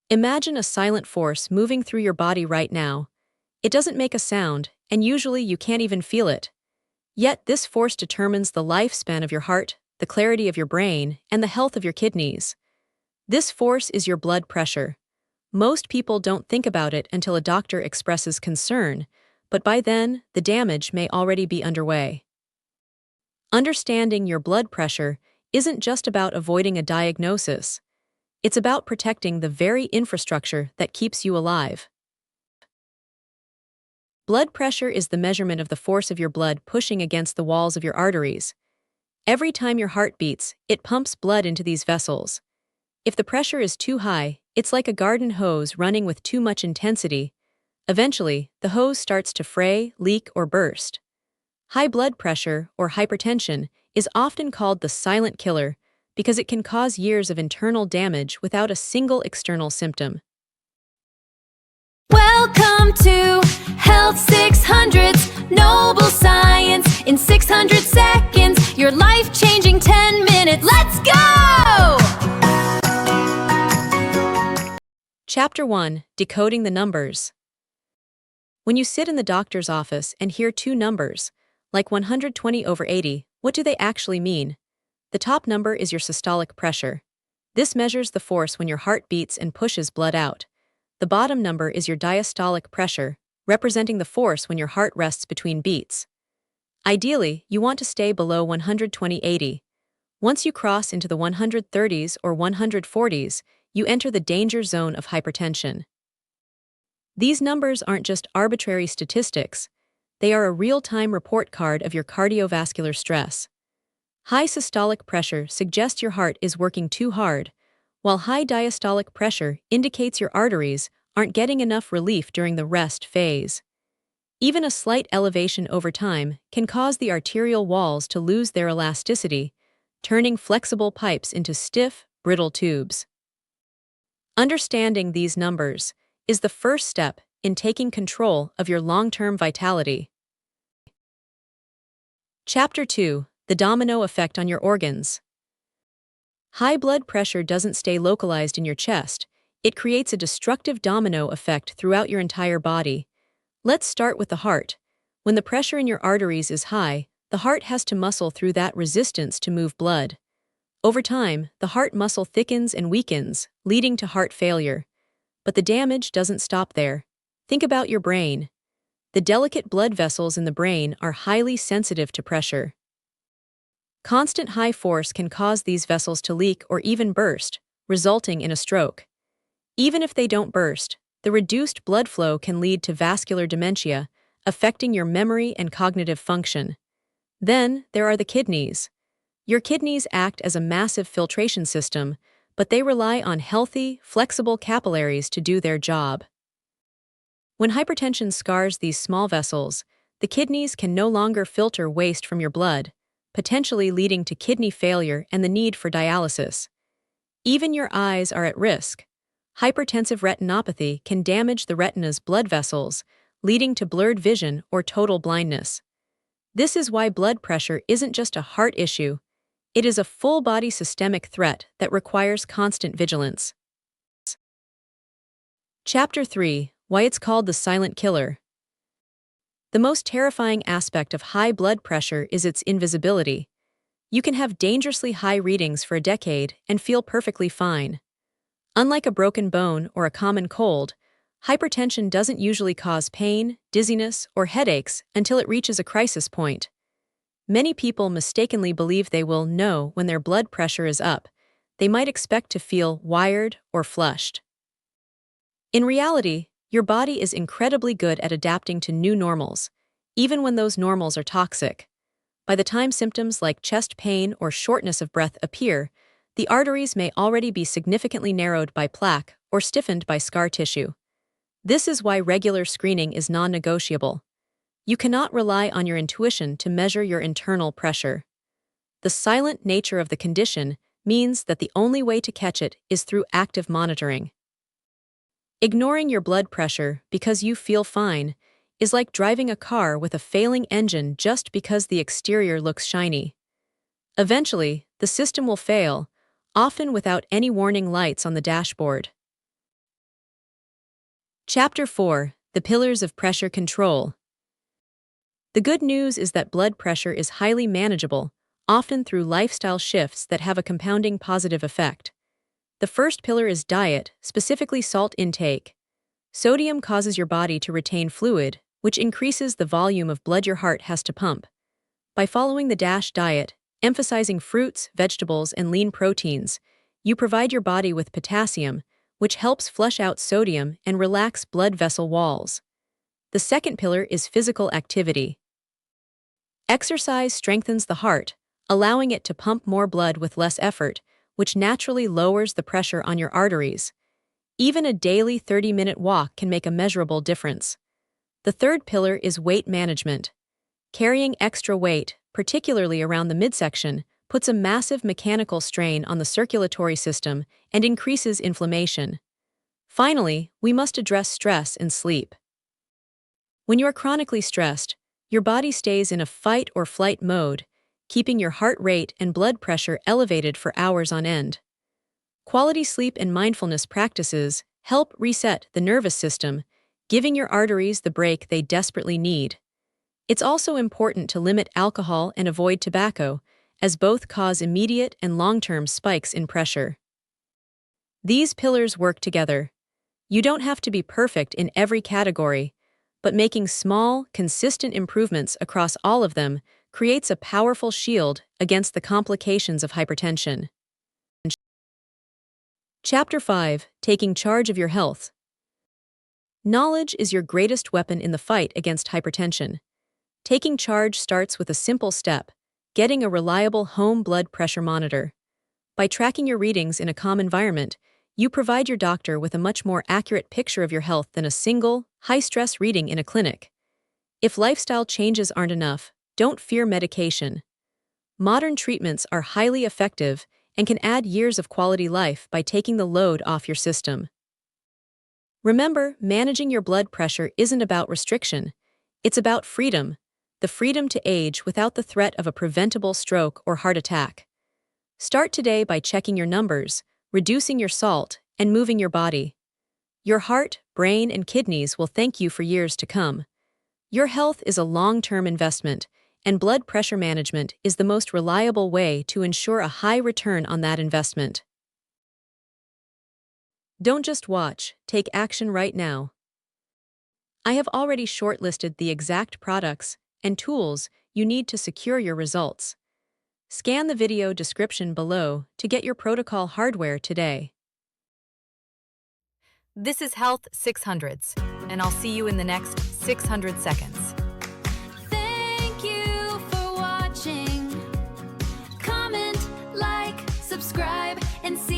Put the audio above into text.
Imagine a silent force moving through your body right now. It doesn't make a sound, and usually you can't even feel it. Yet this force determines the lifespan of your heart, the clarity of your brain, and the health of your kidneys. This force is your blood pressure. Most people don't think about it until a doctor expresses concern, but by then, the damage may already be underway. Understanding your blood pressure isn't just about avoiding a diagnosis. It's about protecting the very infrastructure that keeps you alive. Blood pressure is the measurement of the force of your blood pushing against the walls of your arteries. Every time your heart beats, it pumps blood into these vessels. If the pressure is too high, it's like a garden hose running with too much intensity. Eventually, the hose starts to fray, leak, or burst. High blood pressure, or hypertension, is often called the silent killer because it can cause years of internal damage without a single external symptom. Welcome to Health 600's Noble Science in 600 seconds. Your life-changing 10 minutes. Let's go! Chapter 1. Decoding the numbers. When you sit in the doctor's office and hear two numbers, like 120/80, what do they actually mean? The top number is your systolic pressure. This measures the force when your heart beats and pushes blood out. The bottom number is your diastolic pressure, representing the force when your heart rests between beats. Ideally, you want to stay below 120/80. Once you cross into the 130s or 140s, you enter the danger zone of hypertension. These numbers aren't just arbitrary statistics. They are a real-time report card of your cardiovascular stress. High systolic pressure suggests your heart is working too hard, while high diastolic pressure indicates your arteries aren't getting enough relief during the rest phase. Even a slight elevation over time can cause the arterial walls to lose their elasticity, turning flexible pipes into stiff, brittle tubes. Understanding these numbers is the first step in taking control of your long-term vitality. Chapter 2. The Domino Effect on Your Organs. High blood pressure doesn't stay localized in your chest. It creates a destructive domino effect throughout your entire body. Let's start with the heart. When the pressure in your arteries is high, the heart has to muscle through that resistance to move blood. Over time, the heart muscle thickens and weakens, leading to heart failure. But the damage doesn't stop there. Think about your brain. The delicate blood vessels in the brain are highly sensitive to pressure. Constant high force can cause these vessels to leak or even burst, resulting in a stroke. Even if they don't burst, the reduced blood flow can lead to vascular dementia, affecting your memory and cognitive function. Then, there are the kidneys. Your kidneys act as a massive filtration system, but they rely on healthy, flexible capillaries to do their job. When hypertension scars these small vessels, the kidneys can no longer filter waste from your blood, potentially leading to kidney failure and the need for dialysis. Even your eyes are at risk. Hypertensive retinopathy can damage the retina's blood vessels, leading to blurred vision or total blindness. This is why blood pressure isn't just a heart issue. It is a full-body systemic threat that requires constant vigilance. Chapter 3. Why it's called the silent killer. The most terrifying aspect of high blood pressure is its invisibility. You can have dangerously high readings for a decade and feel perfectly fine. Unlike a broken bone or a common cold, hypertension doesn't usually cause pain, dizziness, or headaches until it reaches a crisis point. Many people mistakenly believe they will know when their blood pressure is up. They might expect to feel wired or flushed. In reality, your body is incredibly good at adapting to new normals, even when those normals are toxic. By the time symptoms like chest pain or shortness of breath appear, the arteries may already be significantly narrowed by plaque or stiffened by scar tissue. This is why regular screening is non-negotiable. You cannot rely on your intuition to measure your internal pressure. The silent nature of the condition means that the only way to catch it is through active monitoring. Ignoring your blood pressure because you feel fine is like driving a car with a failing engine just because the exterior looks shiny. Eventually, the system will fail, often without any warning lights on the dashboard. Chapter 4: The Pillars of Pressure Control. The good news is that blood pressure is highly manageable, often through lifestyle shifts that have a compounding positive effect. The first pillar is diet, specifically salt intake. Sodium causes your body to retain fluid, which increases the volume of blood your heart has to pump. By following the DASH diet, emphasizing fruits, vegetables, and lean proteins, you provide your body with potassium, which helps flush out sodium and relax blood vessel walls. The second pillar is physical activity. Exercise strengthens the heart, allowing it to pump more blood with less effort, which naturally lowers the pressure on your arteries. Even a daily 30-minute walk can make a measurable difference. The third pillar is weight management. Carrying extra weight, particularly around the midsection, puts a massive mechanical strain on the circulatory system and increases inflammation. Finally, we must address stress and sleep. When you are chronically stressed, your body stays in a fight or flight mode, keeping your heart rate and blood pressure elevated for hours on end. Quality sleep and mindfulness practices help reset the nervous system, giving your arteries the break they desperately need. It's also important to limit alcohol and avoid tobacco, as both cause immediate and long-term spikes in pressure. These pillars work together. You don't have to be perfect in every category, but making small, consistent improvements across all of them creates a powerful shield against the complications of hypertension. Chapter 5: Taking Charge of Your Health. Knowledge is your greatest weapon in the fight against hypertension. Taking charge starts with a simple step: getting a reliable home blood pressure monitor. By tracking your readings in a calm environment, you provide your doctor with a much more accurate picture of your health than a single, high-stress reading in a clinic. If lifestyle changes aren't enough, don't fear medication. Modern treatments are highly effective and can add years of quality life by taking the load off your system. Remember, managing your blood pressure isn't about restriction. It's about freedom, the freedom to age without the threat of a preventable stroke or heart attack. Start today by checking your numbers, reducing your salt, and moving your body. Your heart, brain, and kidneys will thank you for years to come. Your health is a long-term investment, and blood pressure management is the most reliable way to ensure a high return on that investment. Don't just watch, take action right now. I have already shortlisted the exact products and tools you need to secure your results. Scan the video description below to get your protocol hardware today. This is Health 600s, and I'll see you in the next 600 seconds. Thank you for watching. Comment, like, subscribe, and see